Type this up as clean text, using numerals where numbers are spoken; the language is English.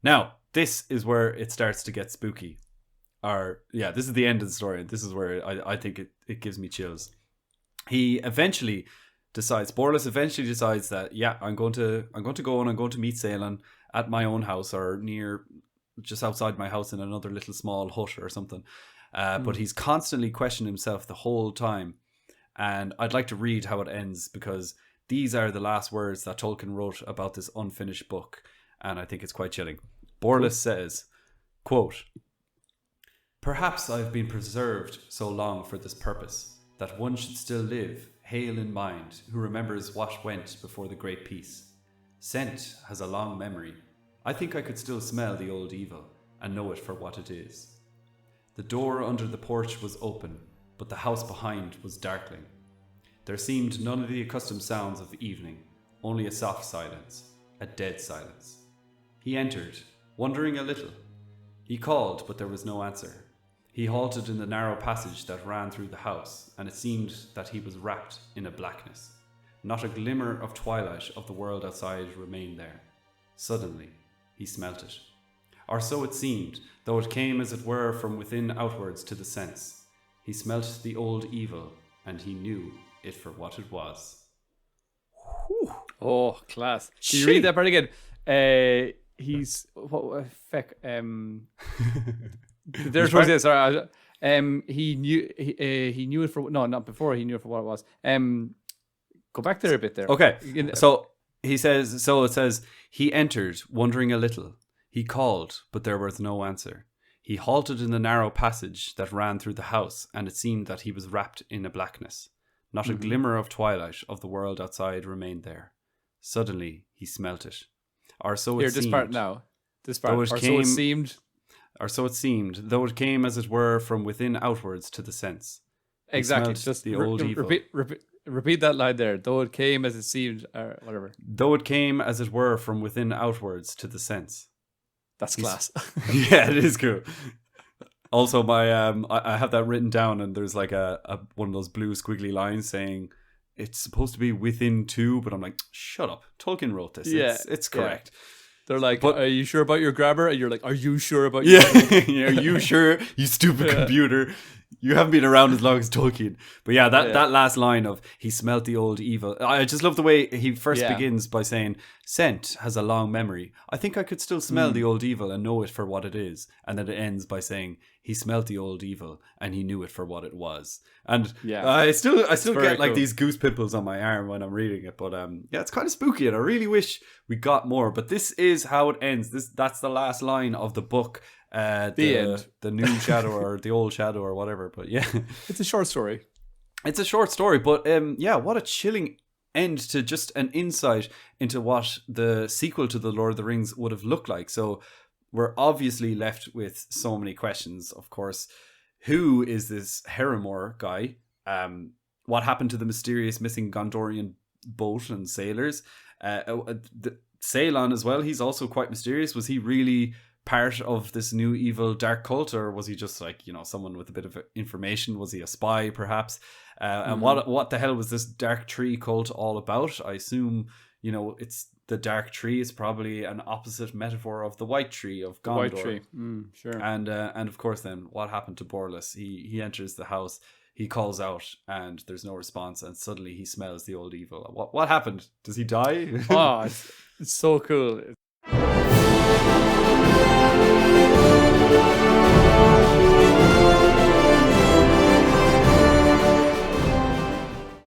Now, this is where it starts to get spooky. This is the end of the story. This is where I think it gives me chills. Borlus eventually decides that, I'm going to go and I'm going to meet Ceylon at my own house, or near, just outside my house in another little small hut or something. But he's constantly questioning himself the whole time. And I'd like to read how it ends, because these are the last words that Tolkien wrote about this unfinished book. And I think it's quite chilling. Borlus says, quote, "Perhaps I have been preserved so long for this purpose, that one should still live, hale in mind, who remembers what went before the great peace. Scent has a long memory. I think I could still smell the old evil, and know it for what it is. The door under the porch was open, but the house behind was darkling. There seemed none of the accustomed sounds of evening, only a soft silence, a dead silence. He entered, wondering a little. He called, but there was no answer. He halted in the narrow passage that ran through the house, and it seemed that he was wrapped in a blackness. Not a glimmer of twilight of the world outside remained there. Suddenly, he smelt it. Or so it seemed, though it came as it were from within outwards to the sense. He smelt the old evil, and he knew it for what it was." Whew. Oh, class. Can you read that part again? He's... What, feck, there's towards this. Sorry. He knew it for... No, not before. He knew it for what it was. Go back there a bit there. Okay. So it says, he entered, wondering a little. He called, but there was no answer. He halted in the narrow passage that ran through the house, and it seemed that he was wrapped in a blackness. Not a glimmer of twilight of the world outside remained there. Suddenly, he smelt it. Or so it seemed. This part now. This part. So it seemed, though it came as it were from within outwards to the sense. Exactly. Just the old evil. Repeat that line there. Though it came as it seemed, or whatever. Though it came as it were from within outwards to the sense. That's class. Yeah, it is cool. Also, I have that written down, and there's like a one of those blue squiggly lines saying it's supposed to be within two, but I'm like, shut up. Tolkien wrote this. Yeah, it's correct. Yeah. They're like, are you sure about your grabber? And you're like, are you sure about your grabber? Yeah, are you sure, you stupid computer? You haven't been around as long as Tolkien. But yeah, that last line of he smelt the old evil. I just love the way he first begins by saying, scent has a long memory. I think I could still smell the old evil and know it for what it is. And then it ends by saying, he smelt the old evil and he knew it for what it was. And I still get like these goose pimples on my arm when I'm reading it. But it's kind of spooky, and I really wish we got more. But this is how it ends. That's the last line of the book. The new shadow or the old shadow or whatever. But yeah, it's a short story. It's a short story, but what a chilling end to just an insight into what the sequel to The Lord of the Rings would have looked like. So we're obviously left with so many questions. Of course, who is this Herimor guy? What happened to the mysterious missing Gondorian boat and sailors? Ceylon as well. He's also quite mysterious. Was he really part of this new evil dark cult, or was he just like, someone with a bit of information? Was he a spy perhaps? And what the hell was this dark tree cult all about? I assume it's the dark tree is probably an opposite metaphor of the white tree of Gondor. The white tree, sure. And of course then what happened to Borlus? He enters the house, he calls out, and there's no response, and suddenly he smells the old evil. What happened? Does he die? Oh, it's so cool.